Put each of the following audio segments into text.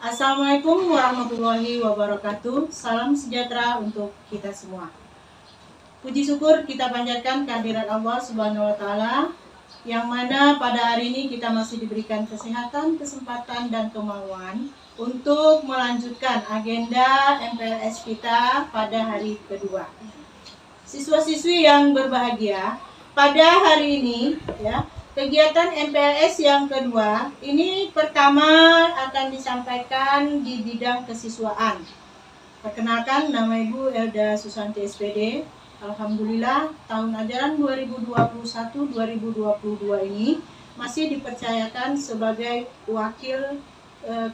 Assalamualaikum warahmatullahi wabarakatuh. Salam sejahtera untuk kita semua. Puji syukur kita panjatkan kehadirat Allah Subhanahu wa taala yang mana pada hari ini kita masih diberikan kesehatan, kesempatan dan kemauan untuk melanjutkan agenda MPLS kita pada hari kedua. Siswa-siswi yang berbahagia, pada hari ini ya, kegiatan MPLS yang kedua ini pertama akan disampaikan di bidang kesiswaan. Perkenalkan, nama Ibu Elda Susanti SPD. Alhamdulillah tahun ajaran 2021-2022 ini masih dipercayakan sebagai wakil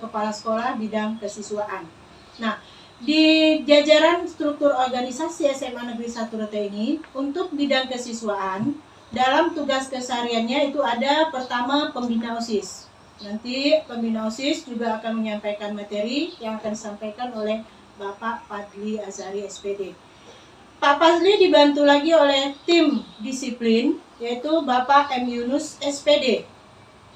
kepala sekolah bidang kesiswaan. Nah, di jajaran struktur organisasi SMA Negeri 1 Rete ini untuk bidang kesiswaan dalam tugas kesehariannya itu ada pertama pembina OSIS. Nanti pembina OSIS juga akan menyampaikan materi yang akan disampaikan oleh Bapak Fadli Azhari SPD. Pak Fadli dibantu lagi oleh tim disiplin yaitu Bapak M. Yunus SPD.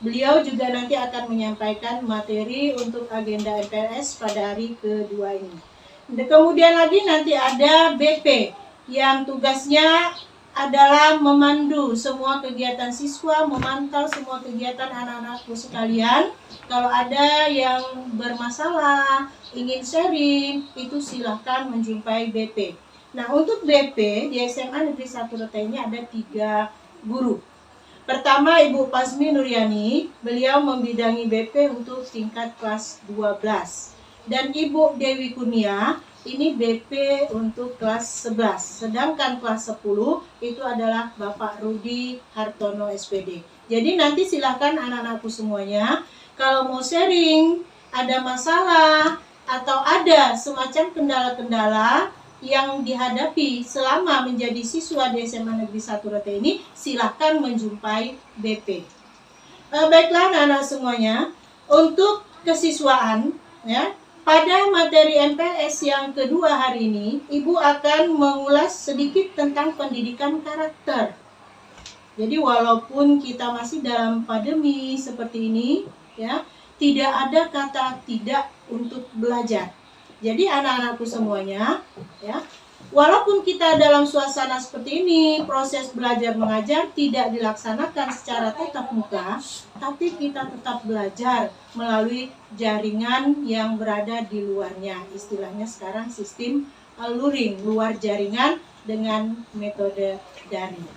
Beliau juga nanti akan menyampaikan materi untuk agenda MPLS pada hari kedua ini. Kemudian lagi nanti ada BP yang tugasnya adalah memandu semua kegiatan siswa, memantau semua kegiatan anak-anakku sekalian. Kalau ada yang bermasalah, ingin sharing, itu silahkan menjumpai BP. Nah, untuk BP di SMA Negeri 1 Rete ini ada 3 guru. Pertama, Ibu Pasmi Nuryani, beliau membidangi BP untuk tingkat kelas 12. Dan Ibu Dewi Kurnia, ini BP untuk kelas 11. Sedangkan kelas 10 itu adalah Bapak Rudi Hartono SPD. Jadi nanti silakan anak-anakku semuanya, kalau mau sharing, ada masalah, atau ada semacam kendala-kendala yang dihadapi selama menjadi siswa di SMA Negeri 1 Rete ini, silahkan menjumpai BP. Baiklah anak-anak semuanya, untuk kesiswaan, ya, pada materi MPLS yang kedua hari ini, Ibu akan mengulas sedikit tentang pendidikan karakter. Jadi walaupun kita masih dalam pandemi seperti ini, ya, tidak ada kata tidak untuk belajar. Jadi anak-anakku semuanya, ya, walaupun kita dalam suasana seperti ini, proses belajar mengajar tidak dilaksanakan secara tatap muka, tapi kita tetap belajar melalui jaringan yang berada di luarnya. Istilahnya sekarang sistem luring, luar jaringan dengan metode daring.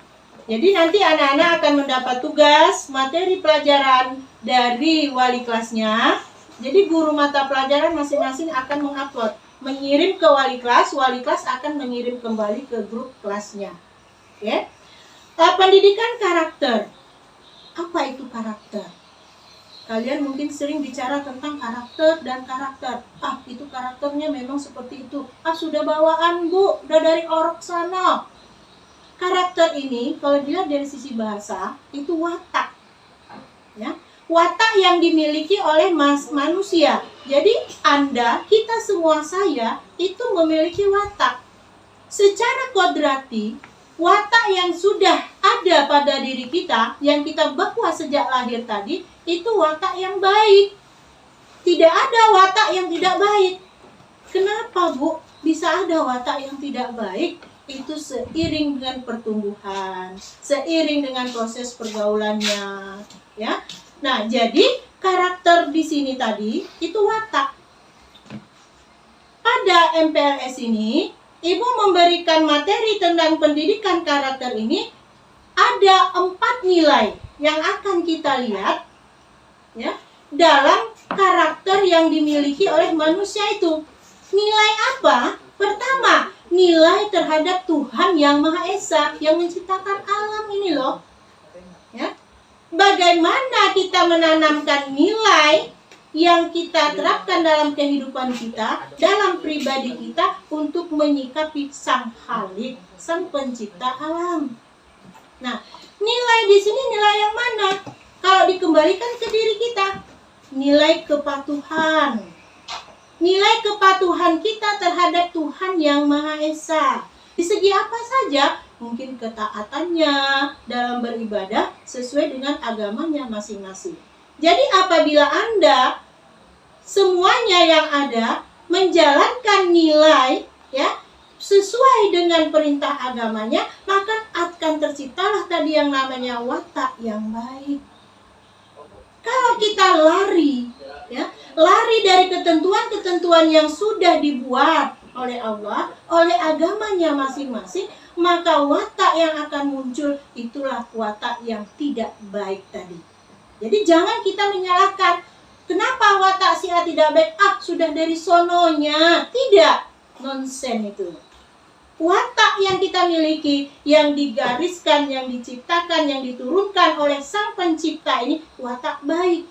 Jadi nanti anak-anak akan mendapat tugas materi pelajaran dari wali kelasnya. Jadi guru mata pelajaran masing-masing akan mengupload, mengirim ke wali kelas akan mengirim kembali ke grup kelasnya. Oke? Pendidikan karakter. Apa itu karakter? Kalian mungkin sering bicara tentang karakter dan karakter. Itu karakternya memang seperti itu. Sudah bawaan Bu, udah dari orok sana. Karakter ini kalau dilihat dari sisi bahasa itu watak. Ya. Watak yang dimiliki oleh manusia. Jadi Anda, kita semua, saya itu memiliki watak. Secara kodrati, watak yang sudah ada pada diri kita, yang kita bawa sejak lahir tadi, itu watak yang baik. Tidak ada watak yang tidak baik. Kenapa Bu bisa ada watak yang tidak baik? Itu seiring dengan pertumbuhan, seiring dengan proses pergaulannya, ya. Nah, jadi karakter di sini tadi itu watak. Pada MPLS ini, Ibu memberikan materi tentang pendidikan karakter ini ada 4 nilai yang akan kita lihat, ya, dalam karakter yang dimiliki oleh manusia itu. Nilai apa? Pertama, nilai terhadap Tuhan yang Maha Esa yang menciptakan alam ini loh. Ya. Bagaimana kita menanamkan nilai yang kita terapkan dalam kehidupan kita, dalam pribadi kita untuk menyikapi Sang Khalik, Sang Pencipta alam. Nah, nilai di sini nilai yang mana? Kalau dikembalikan ke diri kita, nilai kepatuhan. Nilai kepatuhan kita terhadap Tuhan yang Maha Esa. Di segi apa saja? Mungkin ketaatannya dalam beribadah sesuai dengan agamanya masing-masing. Jadi apabila Anda semuanya semuanya yang ada menjalankan nilai ya sesuai dengan perintah agamanya, maka akan terciptalah tadi yang namanya watak yang baik. Kalau kita lari dari ketentuan-ketentuan yang sudah dibuat oleh Allah, oleh agamanya masing-masing, maka watak yang akan muncul itulah watak yang tidak baik tadi. Jadi jangan kita menyalahkan, kenapa watak si A tidak baik? Sudah dari sononya. Tidak, nonsen itu. Watak yang kita miliki, yang digariskan, yang diciptakan, yang diturunkan oleh Sang Pencipta ini watak baik.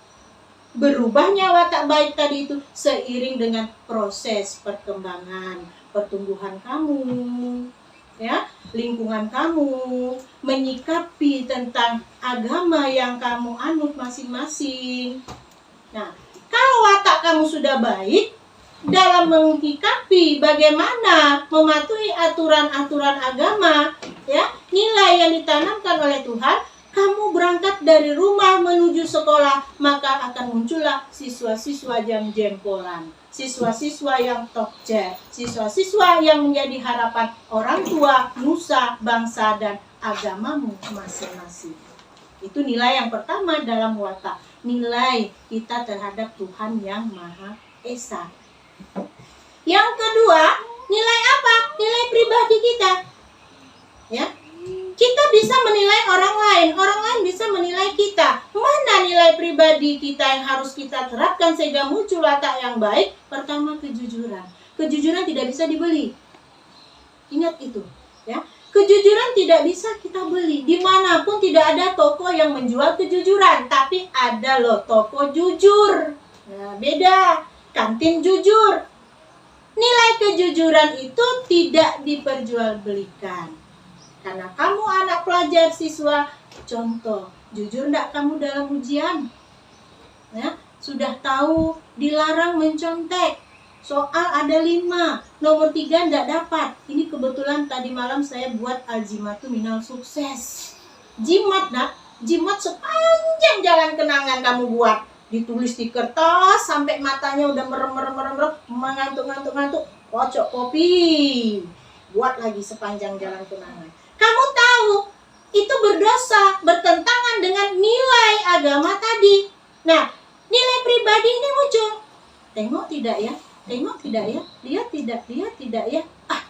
Berubahnya watak baik tadi itu seiring dengan proses perkembangan, pertumbuhan kamu, ya, lingkungan kamu, menyikapi tentang agama yang kamu anut masing-masing. Nah, kalau watak kamu sudah baik, dalam menyikapi bagaimana mematuhi aturan-aturan agama, ya, nilai yang ditanamkan oleh Tuhan, kamu berangkat dari rumah menuju sekolah, maka akan muncullah siswa-siswa yang jempolan, siswa-siswa yang tokcer, siswa-siswa yang menjadi harapan orang tua, nusa, bangsa, dan agamamu masing-masing. Itu nilai yang pertama dalam watak, nilai kita terhadap Tuhan yang Maha Esa. Yang kedua, nilai apa? Nilai pribadi kita. Ya. Kita bisa menilai orang lain bisa menilai kita. Mana nilai pribadi kita yang harus kita terapkan sehingga muncul watak yang baik? Pertama, kejujuran. Kejujuran tidak bisa dibeli. Ingat itu, ya. Kejujuran tidak bisa kita beli. Dimanapun tidak ada toko yang menjual kejujuran, tapi ada loh toko jujur. Nah, beda. Kantin jujur. Nilai kejujuran itu tidak diperjualbelikan. Karena kamu anak pelajar siswa, contoh, jujur enggak kamu dalam ujian? Ya, sudah tahu dilarang mencontek. Soal ada 5, nomor 3 enggak dapat. Ini kebetulan tadi malam saya buat Al-Jimatu Minal Sukses. Jimat nak, jimat sepanjang jalan kenangan kamu buat. Ditulis di kertas sampai matanya udah merem, mengantuk, kocok kopi. Buat lagi sepanjang jalan kenangan. Kamu tahu, itu berdosa, bertentangan dengan nilai agama tadi. Nah, nilai pribadi ini muncul. Tengok tidak ya? Tengok tidak ya? Lihat tidak ya?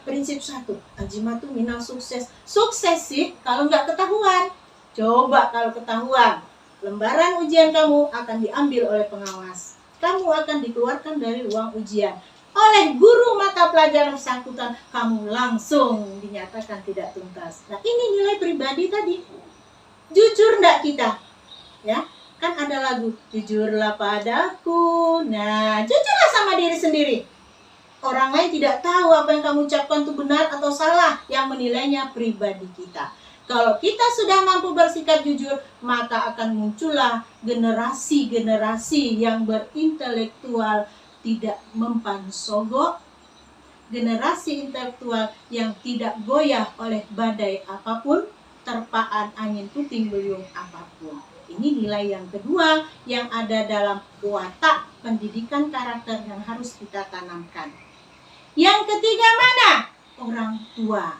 Prinsip 1, Al-Jimatu Minal Sukses. Sukses sih kalau nggak ketahuan. Coba kalau ketahuan, lembaran ujian kamu akan diambil oleh pengawas. Kamu akan dikeluarkan dari ruang ujian. Oleh guru mata pelajaran bersangkutan, kamu langsung dinyatakan tidak tuntas. Nah, ini nilai pribadi tadi. Jujur enggak kita? Ya, kan ada lagu, jujurlah padaku. Nah, jujurlah sama diri sendiri. Orang lain tidak tahu apa yang kamu ucapkan itu benar atau salah. Yang menilainya pribadi kita. Kalau kita sudah mampu bersikap jujur, maka akan muncullah generasi-generasi yang berintelektual, tidak mempan sogok, generasi intelektual yang tidak goyah oleh badai apapun, terpaan angin puting beliung apapun. Ini nilai yang kedua yang ada dalam watak pendidikan karakter yang harus kita tanamkan. Yang ketiga mana? Orang tua.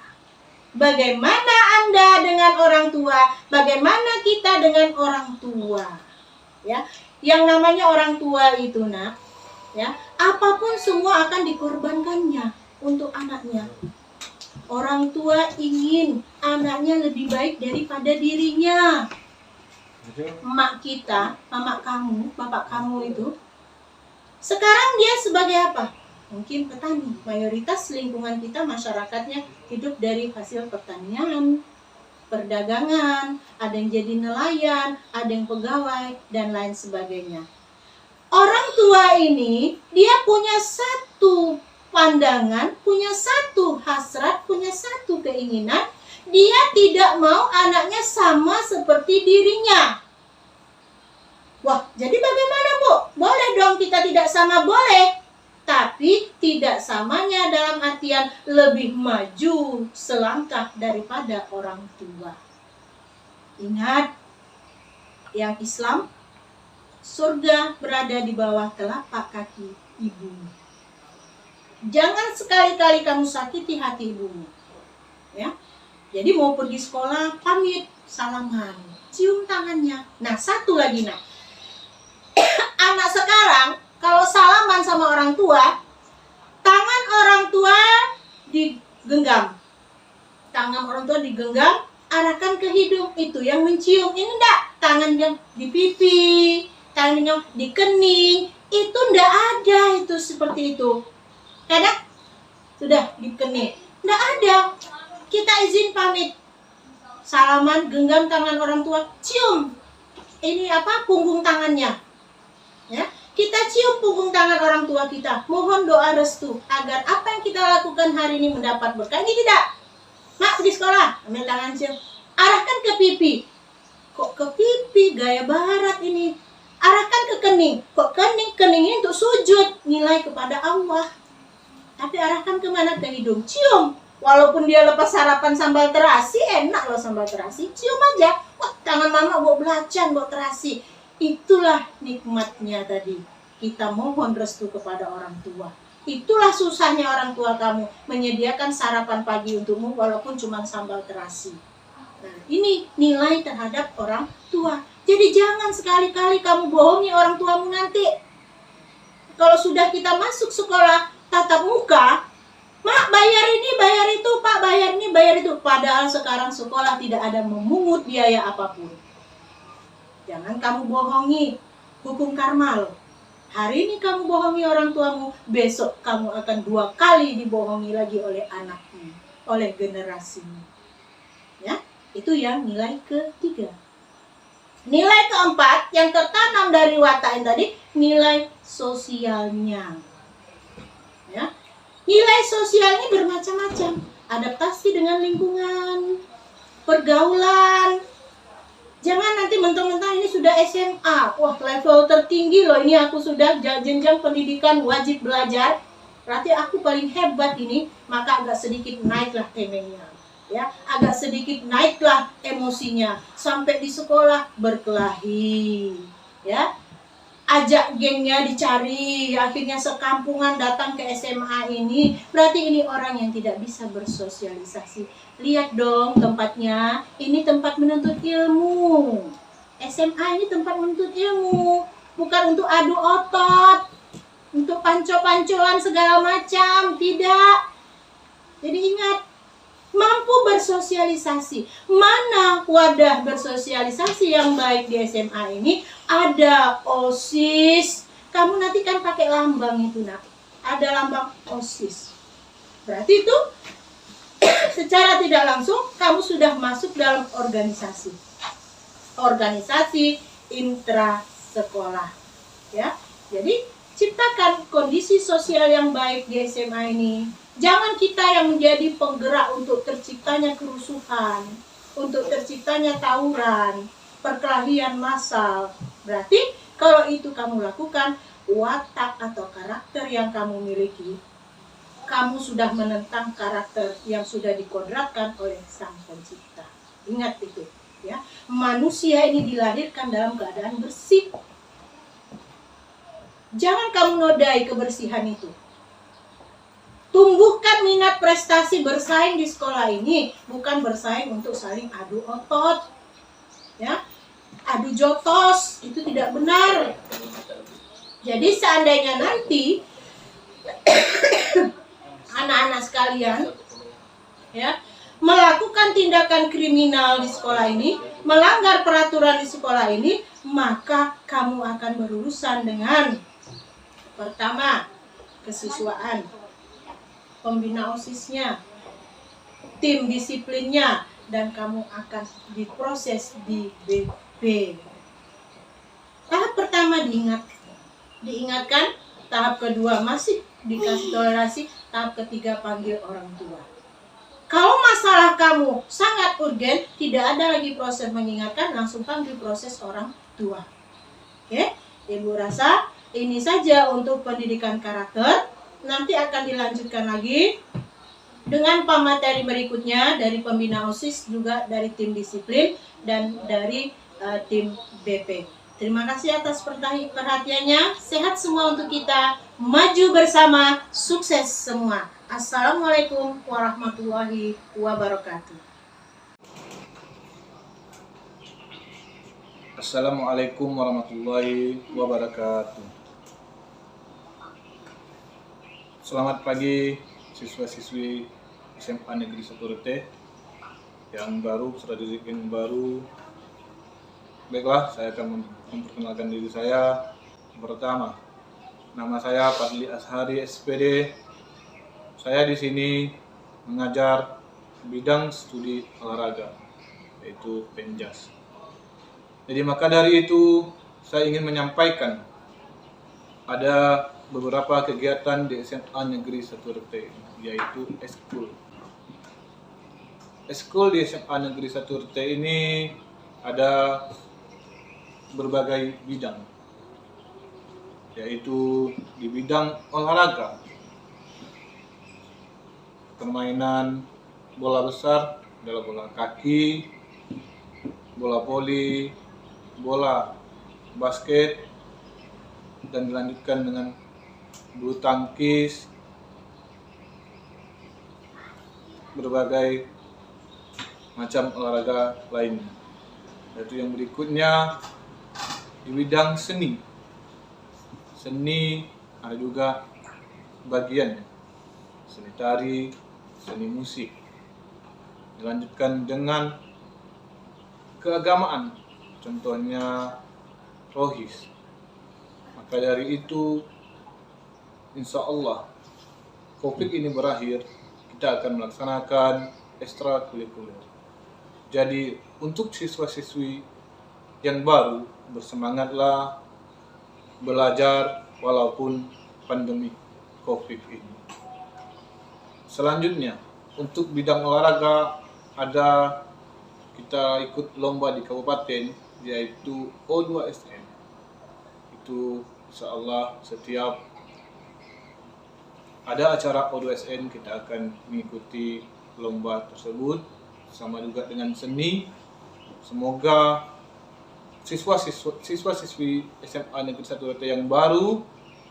Bagaimana Anda dengan orang tua? Bagaimana kita dengan orang tua? Ya, yang namanya orang tua itu nak, ya, apapun semua akan dikorbankannya untuk anaknya. Orang tua ingin anaknya lebih baik daripada dirinya. Emak kita, mama kamu, bapak kamu itu, sekarang dia sebagai apa? Mungkin petani. Mayoritas lingkungan kita, masyarakatnya hidup dari hasil pertanian, perdagangan, ada yang jadi nelayan, ada yang pegawai, dan lain sebagainya. Orang tua ini, dia punya satu pandangan, punya satu hasrat, punya satu keinginan. Dia tidak mau anaknya sama seperti dirinya. Wah, jadi bagaimana Bu? Boleh dong kita tidak sama, boleh. Tapi tidak samanya dalam artian lebih maju selangkah daripada orang tua. Ingat, yang Islam surga berada di bawah telapak kaki ibumu. Jangan sekali-kali kamu sakiti hati ibumu. Ya. Jadi mau pergi sekolah, pamit, salaman, cium tangannya. Nah, satu lagi nak. Anak sekarang kalau salaman sama orang tua, tangan orang tua digenggam. Tangan orang tua digenggam, arahkan ke hidung, itu yang mencium. Ini enggak, tangannya di pipi, tangannya di kening, itu enggak ada itu seperti itu. Kadang sudah di kening, enggak ada. Kita izin pamit, salaman, genggam tangan orang tua, cium. Ini apa? Punggung tangannya. Ya, kita cium punggung tangan orang tua kita. Mohon doa restu agar apa yang kita lakukan hari ini mendapat berkah. Ini tidak. Mak pergi sekolah, ambil tangan cium. Arahkan ke pipi. Kok ke pipi? Gaya barat ini. Arahkan ke kening. Kok kening? Kening ini untuk sujud, nilai kepada Allah. Tapi arahkan kemana? Ke hidung. Cium. Walaupun dia lepas sarapan sambal terasi, enak loh sambal terasi. Cium aja. Wah, tangan mama bawa belacan, bawa terasi. Itulah nikmatnya tadi. Kita mohon restu kepada orang tua. Itulah susahnya orang tua kamu menyediakan sarapan pagi untukmu walaupun cuma sambal terasi. Nah, ini nilai terhadap orang tua. Jadi jangan sekali-kali kamu bohongi orang tuamu nanti. Kalau sudah kita masuk sekolah tatap muka, mak bayar ini, bayar itu, pak bayar ini, bayar itu. Padahal sekarang sekolah tidak ada memungut biaya apapun. Jangan kamu bohongi, hukum karmal. Hari ini kamu bohongi orang tuamu, besok kamu akan 2 kali dibohongi lagi oleh anakmu, oleh generasimu. Ya, itu yang nilai ketiga. Nilai keempat yang tertanam dari watak yang tadi, nilai sosialnya. Ya, nilai sosialnya bermacam-macam. Adaptasi dengan lingkungan, pergaulan. Jangan nanti mentang-mentang ini sudah SMA, wah level tertinggi loh, ini aku sudah jenjang pendidikan wajib belajar, berarti aku paling hebat ini, maka agak sedikit naiklah temengnya, ya, agak sedikit naiklah emosinya, sampai di sekolah berkelahi, ya, ajak gengnya dicari, akhirnya sekampungan datang ke SMA ini, berarti ini orang yang tidak bisa bersosialisasi. Lihat dong tempatnya, ini tempat menuntut ilmu. SMA ini tempat menuntut ilmu, bukan untuk adu otot, untuk panco-pancoan segala macam, tidak. Jadi ingat, mampu bersosialisasi. Mana wadah bersosialisasi yang baik di SMA ini? Ada OSIS. Kamu nanti kan pakai lambang itu nak. Ada lambang OSIS. Berarti itu secara tidak langsung kamu sudah masuk dalam organisasi. Organisasi intrasekolah. Ya. Jadi ciptakan kondisi sosial yang baik di SMA ini. Jangan kita yang menjadi penggerak untuk terciptanya kerusuhan, untuk terciptanya tawuran, perkelahian massal. Berarti kalau itu kamu lakukan, watak atau karakter yang kamu miliki, kamu sudah menentang karakter yang sudah dikodratkan oleh Sang Pencipta. Ingat itu, ya. Manusia ini dilahirkan dalam keadaan bersih. Jangan kamu nodai kebersihan itu. Tumbuhkan minat prestasi bersaing di sekolah ini, bukan bersaing untuk saling adu otot, ya, adu jotos, itu tidak benar. Jadi seandainya nanti anak-anak sekalian, ya, melakukan tindakan kriminal di sekolah ini, melanggar peraturan di sekolah ini, maka kamu akan berurusan dengan pertama kesiswaan, pembina OSIS-nya, tim disiplinnya, dan kamu akan diproses di BP. Tahap pertama diingatkan, tahap kedua masih dikasih toleransi, tahap ketiga panggil orang tua. Kalau masalah kamu sangat urgen, tidak ada lagi proses mengingatkan, langsung panggil proses orang tua. Oke, Ibu rasa ini saja untuk pendidikan karakter. Nanti akan dilanjutkan lagi dengan pemateri berikutnya dari pembina OSIS, juga dari tim disiplin dan dari tim BP. Terima kasih atas perhatiannya. Sehat semua untuk kita. Maju bersama, sukses semua. Assalamualaikum warahmatullahi wabarakatuh. Assalamualaikum warahmatullahi wabarakatuh. Selamat pagi siswa-siswi SMA Negeri 1 Rete yang baru, peserta didik yang baru. Baiklah, saya akan memperkenalkan diri saya. Yang pertama, nama saya Fadli Ashari SPD. Saya di sini mengajar bidang studi olahraga, yaitu Penjas. Jadi maka dari itu saya ingin menyampaikan ada beberapa kegiatan di SMA Negeri 1 Rete, yaitu eskul. Eskul di SMA Negeri 1 Rete ini ada berbagai bidang, yaitu di bidang olahraga, permainan bola besar adalah bola kaki, bola voli, bola basket, dan dilanjutkan dengan bulu tangkis, berbagai macam olahraga lainnya. Yaitu yang berikutnya di bidang seni. Seni ada juga bagiannya, seni tari, seni musik. Dilanjutkan dengan keagamaan, contohnya rohis. Maka dari itu, insya Allah, COVID ini berakhir, kita akan melaksanakan ekstrakurikuler. Jadi untuk siswa-siswi yang baru, bersemangatlah belajar walaupun pandemi COVID ini. Selanjutnya, untuk bidang olahraga ada kita ikut lomba di kabupaten, yaitu O2SN. Itu insya Allah setiap ada acara O2SN kita akan mengikuti lomba tersebut, sama juga dengan seni. Semoga siswa-siswi SMA Negeri 1 Rete yang baru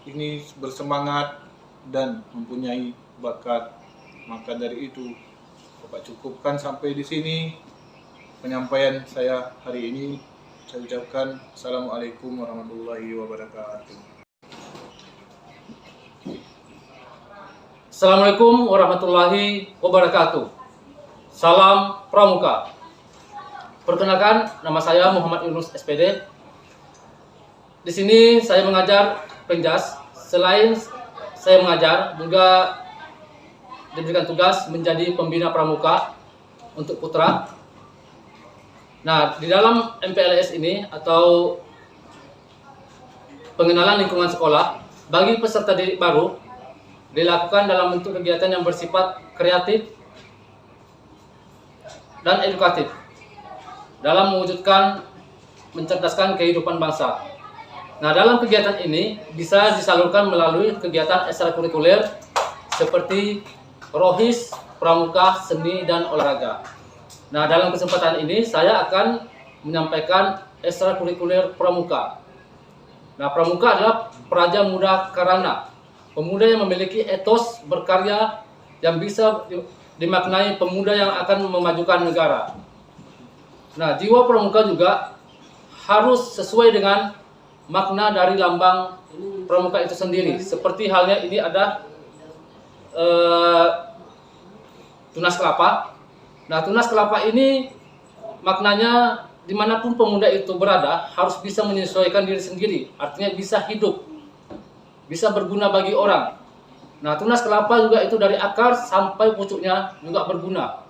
ini bersemangat dan mempunyai bakat. Maka dari itu, Bapak cukupkan sampai di sini penyampaian saya hari ini. Saya ucapkan Assalamualaikum warahmatullahi wabarakatuh. Assalamualaikum warahmatullahi wabarakatuh. Salam Pramuka. Perkenalkan, nama saya Muhammad Yunus SPD. Di sini saya mengajar Penjas. Selain saya mengajar, juga diberikan tugas menjadi pembina pramuka untuk putra. Nah, di dalam MPLS ini atau pengenalan lingkungan sekolah bagi peserta didik baru dilakukan dalam bentuk kegiatan yang bersifat kreatif dan edukatif dalam mewujudkan mencerdaskan kehidupan bangsa. Nah, dalam kegiatan ini bisa disalurkan melalui kegiatan ekstrakurikuler seperti rohis, pramuka, seni, dan olahraga. Nah, dalam kesempatan ini saya akan menyampaikan ekstrakurikuler pramuka. Nah, pramuka adalah praja muda karana, pemuda yang memiliki etos berkarya yang bisa dimaknai pemuda yang akan memajukan negara. Nah, jiwa pramuka juga harus sesuai dengan makna dari lambang pramuka itu sendiri. Seperti halnya ini ada tunas kelapa. Nah, tunas kelapa ini maknanya dimanapun pemuda itu berada harus bisa menyesuaikan diri sendiri. Artinya bisa hidup, bisa berguna bagi orang. Nah, tunas kelapa juga itu dari akar sampai pucuknya juga berguna.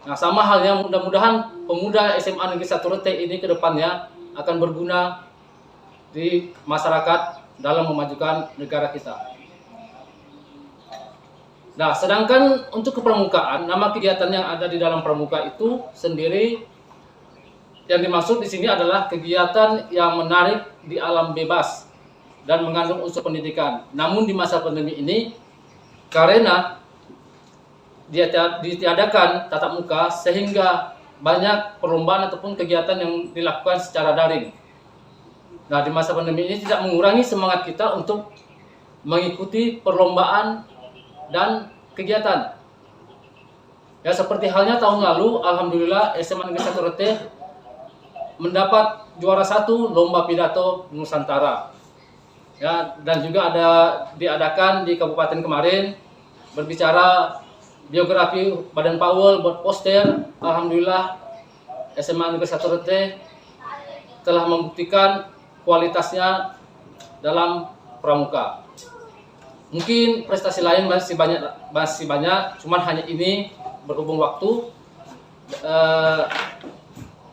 Nah, sama halnya mudah-mudahan pemuda SMA Negeri 1 Rete ini ke depannya akan berguna di masyarakat dalam memajukan negara kita. Nah, sedangkan untuk kepramukaan, nama kegiatan yang ada di dalam pramuka itu sendiri yang dimaksud di sini adalah kegiatan yang menarik di alam bebas dan mengandung unsur pendidikan. Namun di masa pandemi ini, karena ditiadakan tatap muka sehingga banyak perlombaan ataupun kegiatan yang dilakukan secara daring. Nah, di masa pandemi ini tidak mengurangi semangat kita untuk mengikuti perlombaan dan kegiatan. Ya, seperti halnya tahun lalu, alhamdulillah SMA Negeri 1 Rete mendapat juara 1 lomba pidato Nusantara. Ya, dan juga ada diadakan di kabupaten kemarin berbicara biografi Badan Powell buat poster. Alhamdulillah SMA Negeri 1 Rete telah membuktikan kualitasnya dalam pramuka. Mungkin prestasi lain masih banyak, cuman hanya ini berhubung waktu.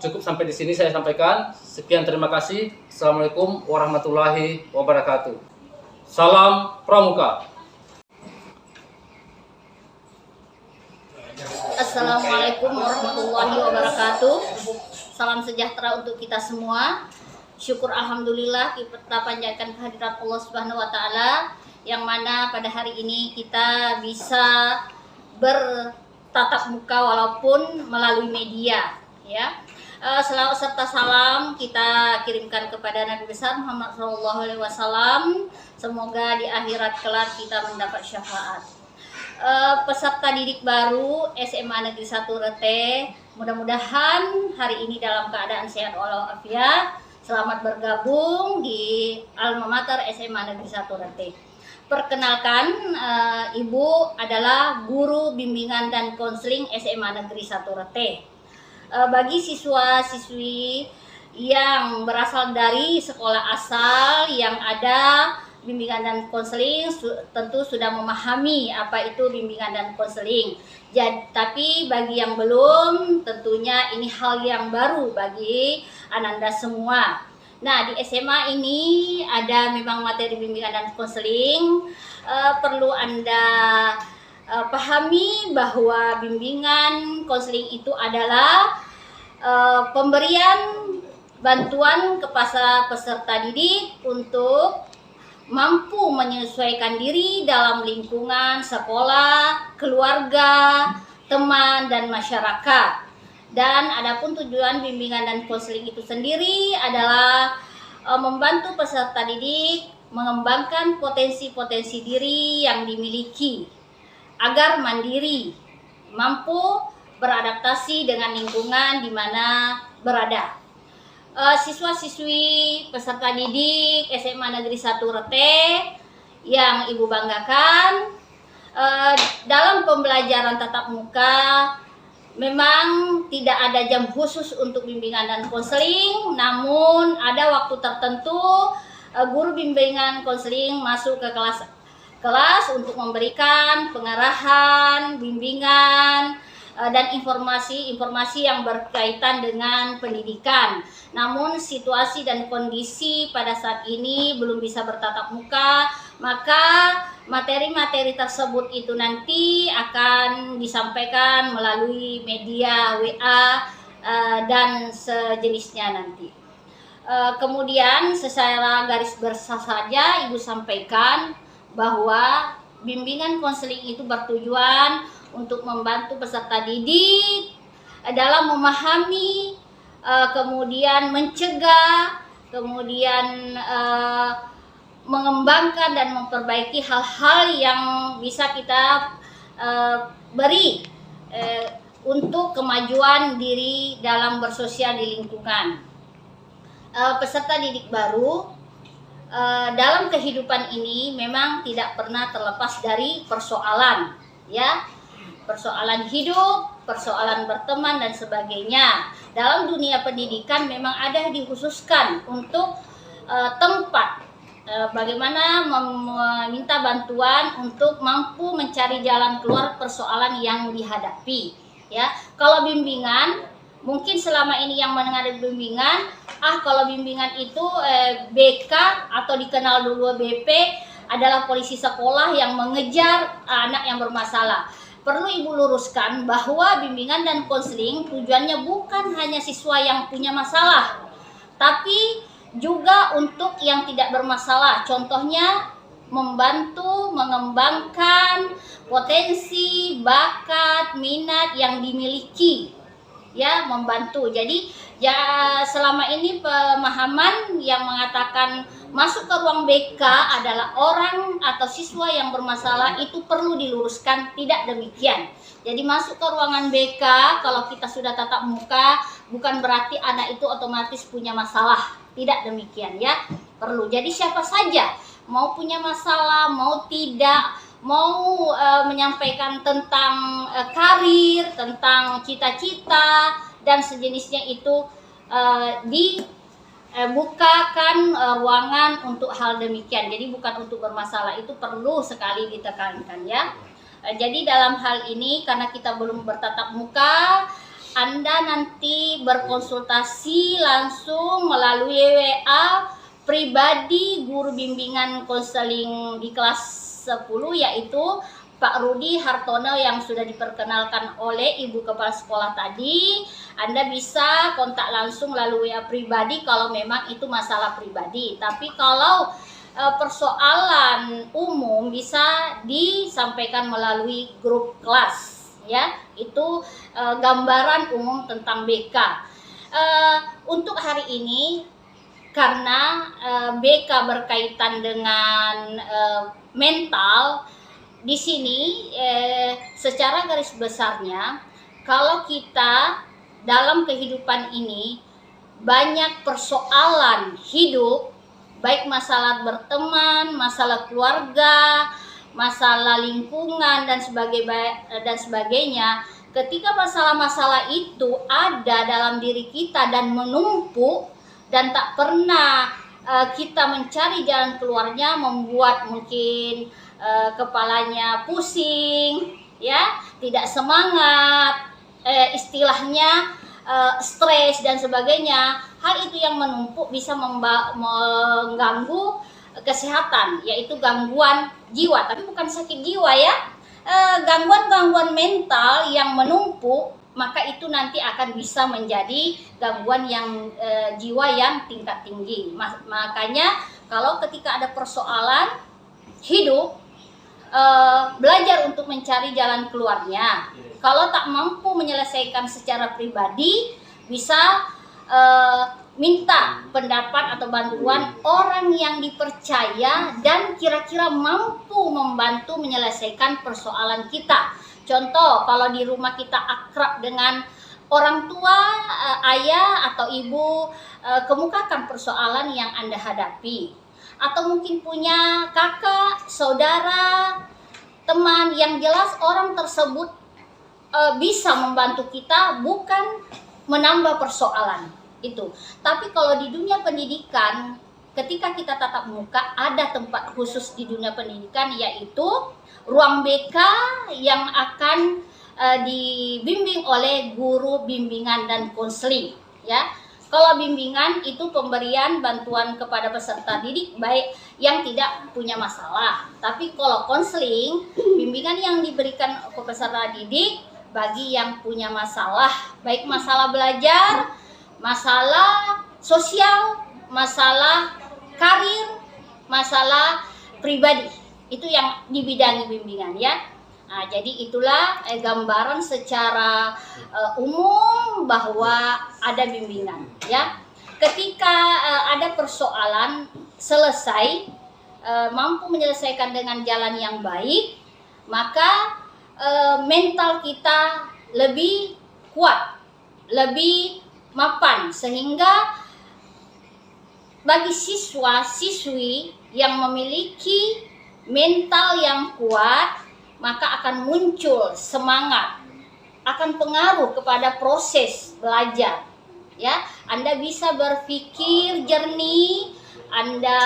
Cukup sampai di sini saya sampaikan. Sekian, terima kasih. Assalamualaikum warahmatullahi wabarakatuh. Salam pramuka. Assalamualaikum warahmatullahi wabarakatuh. Salam sejahtera untuk kita semua. Syukur alhamdulillah kita panjatkan kehadirat Allah Subhanahu wa taala yang mana pada hari ini kita bisa bertatap muka walaupun melalui media, ya. Selawat serta salam kita kirimkan kepada Nabi besar Muhammad SAW. Semoga di akhirat kelak kita mendapat syafaat. Peserta didik baru SMA Negeri 1 Rete, mudah-mudahan hari ini dalam keadaan sehat walafiat. Selamat bergabung di Alma Mater SMA Negeri 1 Rete. Perkenalkan, Ibu adalah guru bimbingan dan konseling SMA Negeri 1 Rete. Bagi siswa-siswi yang berasal dari sekolah asal yang ada bimbingan dan konseling tentu sudah memahami apa itu bimbingan dan konseling. Tapi bagi yang belum, tentunya ini hal yang baru bagi Ananda semua. Nah, di SMA ini ada memang materi bimbingan dan konseling. Perlu Anda pahami bahwa bimbingan konseling itu adalah pemberian bantuan kepada peserta didik untuk mampu menyesuaikan diri dalam lingkungan sekolah, keluarga, teman, dan masyarakat. Dan adapun tujuan bimbingan dan konseling itu sendiri adalah membantu peserta didik mengembangkan potensi-potensi diri yang dimiliki agar mandiri, mampu beradaptasi dengan lingkungan di mana berada. Siswa-siswi peserta didik SMA Negeri 1 Rete yang Ibu banggakan, dalam pembelajaran tatap muka memang tidak ada jam khusus untuk bimbingan dan konseling, namun ada waktu tertentu guru bimbingan konseling masuk ke kelas untuk memberikan pengarahan, bimbingan, dan informasi-informasi yang berkaitan dengan pendidikan. Namun situasi dan kondisi pada saat ini belum bisa bertatap muka, maka materi-materi tersebut itu nanti akan disampaikan melalui media WA dan sejenisnya nanti. Kemudian secara garis besar saja Ibu sampaikan bahwa bimbingan konseling itu bertujuan untuk membantu peserta didik dalam memahami, kemudian mencegah, kemudian mengembangkan dan memperbaiki hal-hal yang bisa kita beri untuk kemajuan diri dalam bersosial di lingkungan. Peserta didik baru dalam kehidupan ini memang tidak pernah terlepas dari persoalan, ya, persoalan hidup, persoalan berteman dan sebagainya. Dalam dunia pendidikan memang ada dikhususkan untuk tempat bagaimana meminta bantuan untuk mampu mencari jalan keluar persoalan yang dihadapi, ya. Kalau bimbingan mungkin selama ini yang mendengar bimbingan, kalau bimbingan itu BK atau dikenal dulu BP adalah polisi sekolah yang mengejar anak yang bermasalah. Perlu Ibu luruskan bahwa bimbingan dan konseling tujuannya bukan hanya siswa yang punya masalah, tapi juga untuk yang tidak bermasalah. Contohnya membantu mengembangkan potensi, bakat, minat yang dimiliki, ya, membantu. Jadi Ya, selama ini pemahaman yang mengatakan masuk ke ruang BK adalah orang atau siswa yang bermasalah itu perlu diluruskan, tidak demikian. Jadi masuk ke ruangan BK kalau kita sudah tatap muka bukan berarti anak itu otomatis punya masalah, tidak demikian ya. Perlu. Jadi siapa saja mau punya masalah, mau tidak, mau menyampaikan tentang karir, tentang cita-cita dan sejenisnya itu dibukakan ruangan untuk hal demikian. Jadi bukan untuk bermasalah, itu perlu sekali ditekankan ya. Jadi dalam hal ini karena kita belum bertatap muka, Anda nanti berkonsultasi langsung melalui WA pribadi guru bimbingan konseling di kelas 10 yaitu Pak Rudi Hartono yang sudah diperkenalkan oleh Ibu Kepala Sekolah tadi. Anda bisa kontak langsung melalui WA pribadi kalau memang itu masalah pribadi. Tapi kalau persoalan umum bisa disampaikan melalui grup kelas ya. Itu gambaran umum tentang BK. Untuk hari ini karena BK berkaitan dengan mental. Di sini secara garis besarnya kalau kita dalam kehidupan ini banyak persoalan hidup, baik masalah berteman, masalah keluarga, masalah lingkungan dan sebagainya. Ketika masalah-masalah itu ada dalam diri kita dan menumpuk dan tak pernah kita mencari jalan keluarnya, membuat mungkin kepalanya pusing, ya, tidak semangat, istilahnya stres dan sebagainya. Hal itu yang menumpuk bisa mengganggu kesehatan, yaitu gangguan jiwa, tapi bukan sakit jiwa ya. Gangguan-gangguan mental yang menumpuk, maka itu nanti akan bisa menjadi gangguan yang jiwa yang tingkat tinggi. Makanya kalau ketika ada persoalan hidup, belajar untuk mencari jalan keluarnya. Kalau tak mampu menyelesaikan secara pribadi, bisa minta pendapat atau bantuan orang yang dipercaya dan kira-kira mampu membantu menyelesaikan persoalan kita. Contoh, kalau di rumah kita akrab dengan orang tua, ayah atau ibu, kemukakan persoalan yang Anda hadapi. Atau mungkin punya kakak, saudara, teman, yang jelas orang tersebut bisa membantu kita, bukan menambah persoalan itu. Tapi kalau di dunia pendidikan, ketika kita tatap muka, ada tempat khusus di dunia pendidikan, yaitu ruang BK yang akan dibimbing oleh guru bimbingan dan konseling ya. Kalau bimbingan itu pemberian bantuan kepada peserta didik baik yang tidak punya masalah. Tapi kalau konseling, bimbingan yang diberikan ke peserta didik bagi yang punya masalah, baik masalah belajar, masalah sosial, masalah karir, masalah pribadi. Itu yang dibidangi bimbingan ya. Nah, jadi itulah gambaran secara umum bahwa ada bimbingan ya. Ketika ada persoalan selesai, mampu menyelesaikan dengan jalan yang baik, maka mental kita lebih kuat, lebih mapan, sehingga bagi siswa-siswi yang memiliki mental yang kuat, maka akan muncul semangat, akan pengaruh kepada proses belajar ya. Anda bisa berpikir jernih, Anda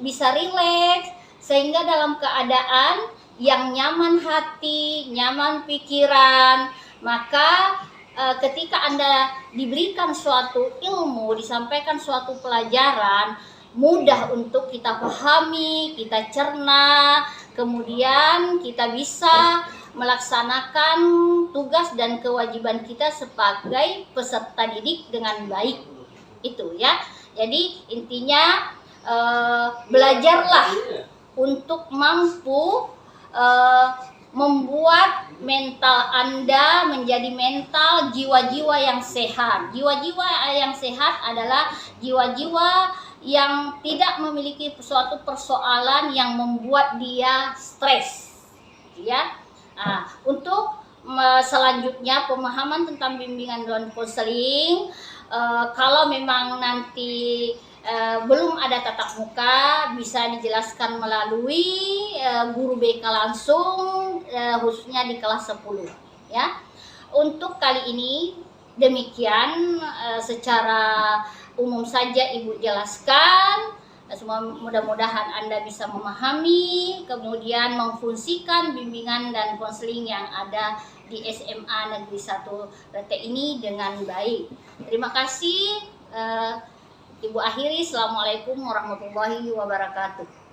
bisa rileks, sehingga dalam keadaan yang nyaman hati, nyaman pikiran, maka ketika Anda diberikan suatu ilmu, disampaikan suatu pelajaran, mudah untuk kita pahami, kita cerna, kemudian kita bisa melaksanakan tugas dan kewajiban kita sebagai peserta didik dengan baik. Itu ya. Jadi intinya belajarlah untuk mampu membuat mental Anda menjadi mental jiwa-jiwa yang sehat. Jiwa-jiwa yang sehat adalah jiwa-jiwa yang tidak memiliki suatu persoalan yang membuat dia stres, ya. Nah, untuk selanjutnya pemahaman tentang bimbingan dan konseling, kalau memang nanti belum ada tatap muka, bisa dijelaskan melalui guru BK langsung, khususnya di kelas 10, ya. Untuk kali ini demikian, secara umum saja Ibu jelaskan. Semua mudah-mudahan Anda bisa memahami, kemudian memfungsikan bimbingan dan konseling yang ada di SMA Negeri 1 Rete ini dengan baik. Terima kasih. Ibu akhiri, Assalamualaikum warahmatullahi wabarakatuh.